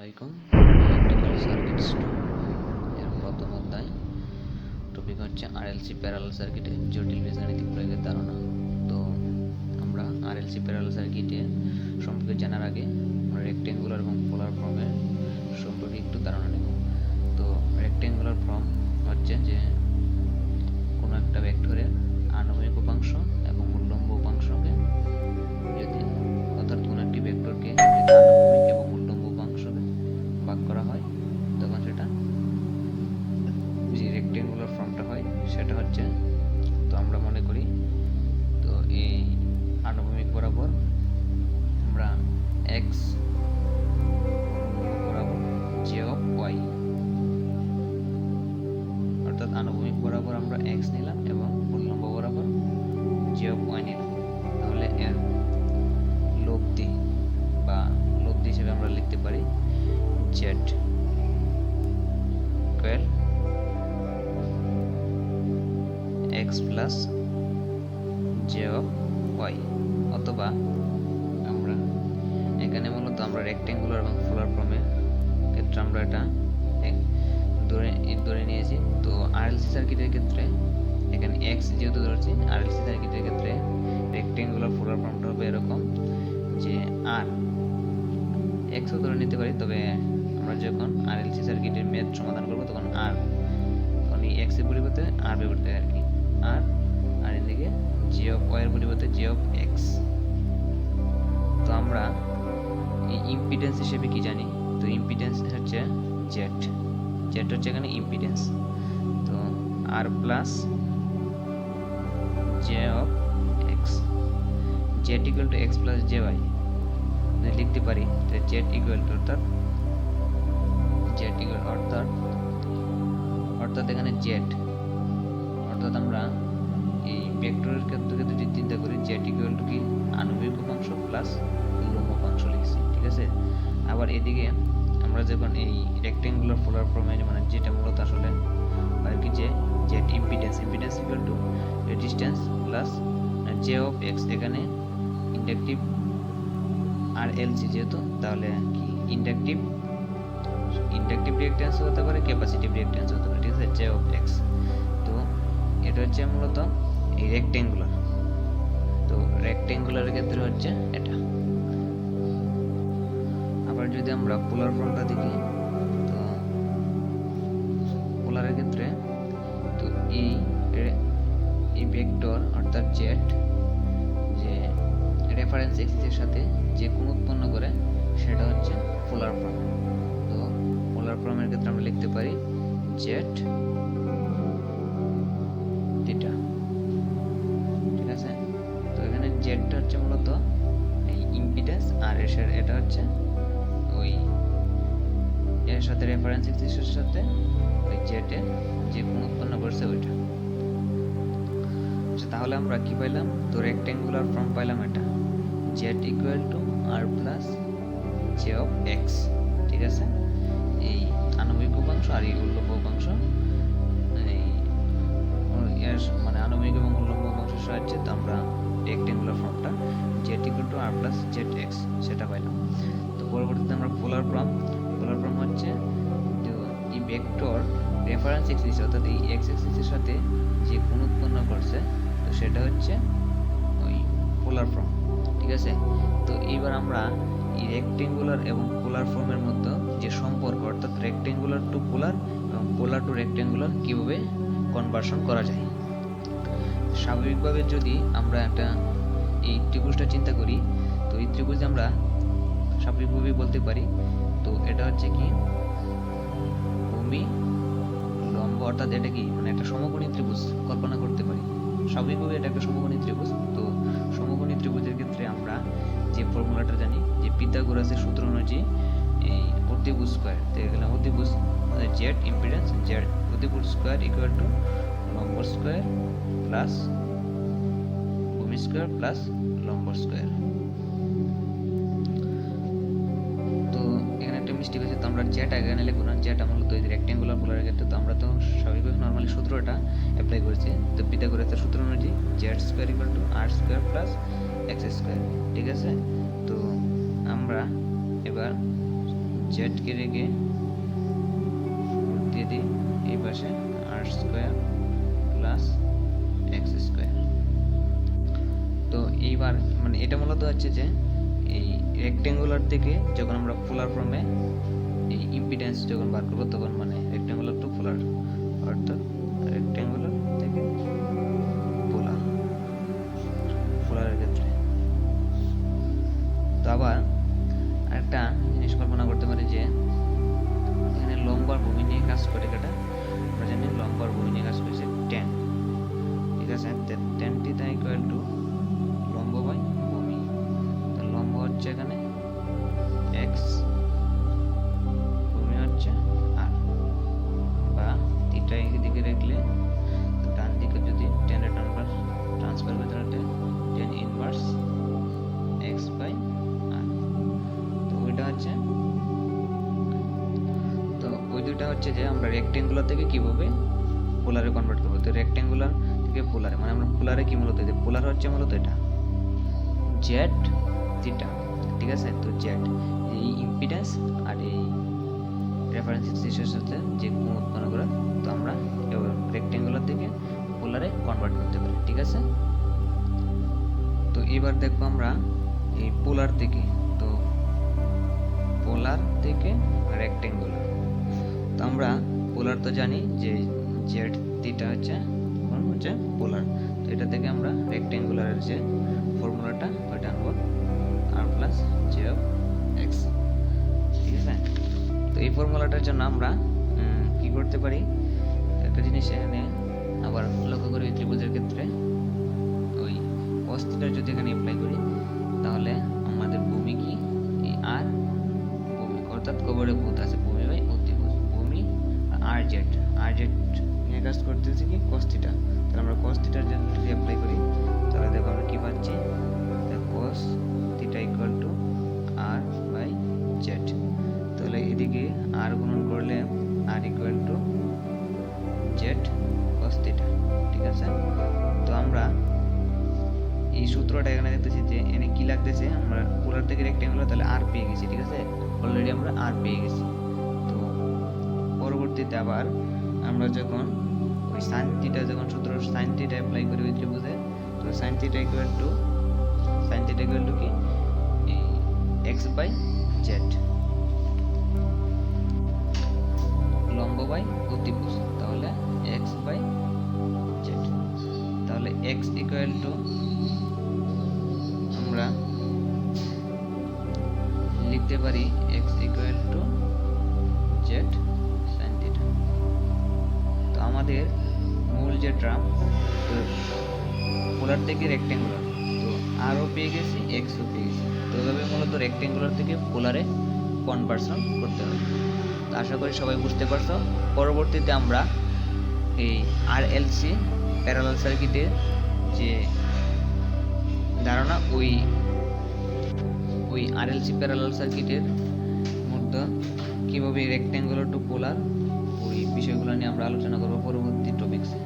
আলাইকুম। Electrical circuits 2 এর প্রথম অধ্যায়। টপিক হচ্ছে আরএলসি প্যারালাল সার্কিটে জটিল বীজগাণিতিক প্রয়োগের ধারণা। তো আমরা আরএলসি প্যারালাল সার্কিটে সম্পর্কে জানার আগে আমরা রেক্টেঙ্গুলার এবং পোলার ফর্মের সম্পর্কে একটু ধারণা নেব। তো রেক্টেঙ্গুলার ফর্ম হচ্ছে যে কোনো একটা ভেক্টরের আনুভূমিক উপাংশ এবং উল্লম্ব উপাংশকে যদি অর্থাৎ কোনো একটি ভেক্টরকে আনুভূমিক এবং উল্লম্ব উপাংশকে ভাগ করা হয় তখন সেটা যে রেক্টেঙ্গুলার ফর্মটা হয় সেটা হচ্ছে, তো আমরা মনে করি তো এই আনুভূমিক বরাবর আমরা এক্স বরাবর জে অফ ওয়াই, অর্থাৎ আনুভূমিক বরাবর আমরা এক্স নিলাম এবং উল্লম্ব বরাবর জে অফ ওয়াই নিলাম। তাহলে এর লব্ধি হিসেবে আমরা লিখতে পারি z square x plus j of y, অথবা আমরা এখানে মূলত আমরা রেক্টেঙ্গুলার এবং পোলার ফর্মের ক্ষেত্রে আমরা এটা ধরে নিয়েছি। তো আরএলসি সার্কিটের ক্ষেত্রে এখানে এক্স যেহেতু ধরছি, আরএলসি সার্কিটের ক্ষেত্রে রেক্টেঙ্গুলার পোলার ফর্মটা হবে এরকম যে আর এক্সও ধরে নিতে পারি, তবে আমরা যখন আরএলসি সার্কিটের ম্যাথ সমাধান করব তখন এই এক্স এর পরিবর্তে আর ব্যবহার করি আর কি, আর এদিকে জি অফ ওয়াই এর পরিবর্তে জি অফ এক্স। তো আমরা এই ইম্পিডেন্স হিসেবে কি জানি? তো ইম্পিডেন্স হচ্ছে জেড হচ্ছে এখানে ইম্পিডেন্স। তো R plus j of X, Z equal to X plus j Y লিখতে পারি। তো জেড ইকুয়াল টু অর্থাৎ এখানে জেড অর্থাৎ আমরা এই ভেক্টরের ক্ষেত্রে যদি চিন্তা করি জেড ইকুয়াল টু কি আনুভূমিক উপাংশ প্লাস উল্লম্ব উপাংশ লিখছি, ঠিক আছে। আবার এদিকে আমরা যখন এই রেক্টেঙ্গুলার পোলার ফর্মে মানে যেটা মূলত আসলে আর কি যে Z impedance equal to resistance plus j of x, এখানে ইন্ডাকটিভ আর এলসি যেহেতু তাহলে কি ইন্ডাকটিভ রিঅ্যাকট্যান্স হতে পারে, ক্যাপাসিটিভ রিঅ্যাকট্যান্স হতে পারে, ঠিক আছে, জে অফ এক্স। তো এটা হচ্ছে মূলত এই রেক্টেঙ্গুলার। তো রেক্টেঙ্গুলারের ক্ষেত্রে হচ্ছে এটা। আবার যদি আমরা পোলার ফর্মটা দেখি, তো পোলারের ক্ষেত্রে তো এই ভেক্টর অর্থাৎ জেড যে রেফারেন্স এক্সিসের সাথে যে কোণ উৎপন্ন করে সেটা হচ্ছে পোলার ফর্ম। তো পোলার ফর্মের ক্ষেত্রে আমরা লিখতে পারি জেড থিটা, ঠিক আছে। তো এখানে জেডটা হচ্ছে মূলত এই ইম্পিডেন্স আর এটা হচ্ছে ওই এর সাথে রেফারেন্স এক্সিসের সাথে ওই জেড এর যে কোণ উৎপন্ন করছে ওইটা। তাহলে আমরা কি পাইলাম? তো রেক্টেঙ্গুলার ফর্ম পাইলাম এটা z equal to r plus j of x, ঠিক আছে। এই আনুভূমিক উপাংশ আর এই উল্লম্ব উপাংশ মানে আনুভূমিক এবং উল্লম্ব উপাংশের সাহায্যে তো আমরা রেক্টেঙ্গুলার ফর্মটা z equal to r plus z x সেটা পাইলাম। তো পরবর্তীতে আমরা পোলার ফর্ম হচ্ছে এই ভেক্টর রেফারেন্স এক্সিস অর্থাৎ এই এক্স এক্সিসের সাথে যে কোণ উৎপন্ন করছে তো সেটা হচ্ছে ওই পোলার ফর্ম, ঠিক আছে। তো এইবার আমরা এই রেক্টেঙ্গুলার এবং পোলার ফর্মের মধ্যে যে সম্পর্ক অর্থাৎ রেক্টেঙ্গুলার টু পোলার এবং পোলার টু রেক্টেঙ্গুলার কিভাবে কনভার্সন করা যায়। স্বাভাবিকভাবে যদি আমরা একটা এই ত্রিভুজটা চিন্তা করি, তো এই ত্রিভুজ আমরা স্বাভাবিকভাবে বলতে পারি তো এটা হচ্ছে কি ভূমি লম্ব, অর্থাৎ এটা কি মানে একটা সমকোণী ত্রিভুজ কল্পনা করতে পারি। স্বাভাবিকভাবে এটা একটা সমকোণী ত্রিভুজ। তো সমকোণী ত্রিভুজের ক্ষেত্রে আমরা যে ফর্মুলাটা জানি যে পিথাগোরাসের সূত্র অনুযায়ী এই অতিভুজ স্কয়ার, তো এখানে অতিভুজ জেড ইম্পিডেন্স জেড অতিভুজ স্কয়ার ইকুয়াল টু লম্ব স্কয়ার প্লাস ভূমি স্কয়ার প্লাস লম্ব স্কয়ার। তো এখানে একটা মিস্টেক হয়েছে, তো আমরা জেড এখানে লিখব না, জেড মূলত এই রেক্টেঙ্গুলার পোলারের ক্ষেত্রে তো আমরা তো স্বাভাবিকভাবে নরমালি সূত্রটা অ্যাপ্লাই করেছি। তো পিথাগোরাসের সূত্র অনুযায়ী z square equal to r square plus x square, ঠিক আছে। তো আমরা এবার জেড কে রেখে দিয়ে দিই এই পাশে আর স্কোয়ার প্লাস এক্স স্কোয়ার। তো এইবার মানে এটা মূলত হচ্ছে যে এই রেক্টেঙ্গুলার থেকে যখন আমরা পোলার ফর্মে এই ইম্পিডেন্স যখন বার করবো তখন মানে রেক্টেঙ্গুলার টু পোলার, অর্থাৎ রেক্টেঙ্গুলার থেকে পোলার, পোলারের ক্ষেত্রে। তো আবার একটা জিনিস কল্পনা করতে পারি যে এখানে লম্বার ভূমি নিয়ে কাজ করে কাটা, আমরা জানি লম্বার ভূমি নিয়ে কাজ করেছে টেন, ঠিক আছে। টেন থিটা ইকুয়াল টু লম্ব বাই ভূমি, তো লম্ব হচ্ছে এখানে এক্স, ভূমি হচ্ছে আর, বা থিটা এদিকে রাখলে ডান দিকে যদি টেনের ট্রান্সফার করতে হয় টেন ইনভার্স এক্স বাই আর। তো ওইটা হচ্ছে, তো ওই দুইটা হচ্ছে যে আমরা রেক্টেঙ্গুলার থেকে কিভাবে পোলারে কনভার্ট করবো। তো রেক্টেঙ্গুলার থেকে পোলারে মানে আমরা পোলারে কি মূলত পোলার হচ্ছে মূলত এটা জেড থিটা, ঠিক আছে। তো জেড এই ইম্পিডেন্স আর এই রেফারেন্স এক্সিসের সাথে যে কোণ উৎপন্ন করে, তো আমরা রেক্টেঙ্গুলার থেকে পোলারে কনভার্ট করতে পারি, ঠিক আছে। তো এবার দেখবো আমরা এই পোলার থেকে, তো পোলার থেকে রেক্টেঙ্গুলার। তো আমরা পোলার তো জানি যে জেড থিটা হচ্ছে পোলার, তো এটা থেকে আমরা রেক্টেঙ্গুলারের যে ফর্মুলাটা ওইটা আনবো আর প্লাস জে অফ এক্স, ঠিক আছে। তো এই ফর্মুলাটার জন্য আমরা কি করতে পারি, একটা জিনিস এখানে আবার লক্ষ্য করি ত্রিভুজের ক্ষেত্রে ওই cos থিটা যদি এখানে অ্যাপ্লাই করি তাহলে আমাদের ভূমি কি এই আর ভূমি, অর্থাৎ কবরে ভূত আছে ভূমি বাই অতিভুজ, ভূমি আর জেড নিয়ে কাজ করতেছি কি cos থিটা। তাহলে আমরা cos থিটার জন্য যদি অ্যাপ্লাই করি তাহলে দেখো আমরা কি পাচ্ছি, cos theta equal to R by Z. তাহলে এদিকে আর গুণন করলে R equal to Z cos theta, ঠিক আছে। তো আমরা এই সূত্রটা এখানে দেখতেছি যে এখানে কি লাগতেছে, আমরা পোলার থেকে রেক্টেঙ্গুলার তাহলে আর পেয়ে গেছি, ঠিক আছে। অলরেডি আমরা আর পেয়ে গেছি। তো পরবর্তীতে আবার আমরা যখন ওই sin থিটা যখন সূত্র sin থিটা অ্যাপ্লাই করি ওই ত্রিভুজে, তো sin থিটা ইকুয়াল টু কি এই x বাই জেড লম্ব বাই অতিভুজ, তাহলে x বাই জেড। তাহলে x ইকুয়াল টু আমরা লিখতে পারি x equal to Z sin theta. তো আমাদের মূল যে টার্ম তো পোলার থেকে রেক্টেঙ্গুলার, তো আরও পেয়ে গেছি এক্সও পেয়ে গেছি। তো এভাবে মূলত রেক্টেঙ্গুলার থেকে পোলারে কনভার্সন করতে হবে। তো আশা করি সবাই বুঝতে পারছো। পরবর্তীতে আমরা এই আরএলসি প্যারালাল সার্কিটের যে ধারণা ওই আরএলসি প্যারালাল সার্কিটের মধ্যে কিভাবে রেক্টেঙ্গুলার টু পোলার ওই বিষয়গুলো নিয়ে আমরা আলোচনা করব পরবর্তী টপিকসে।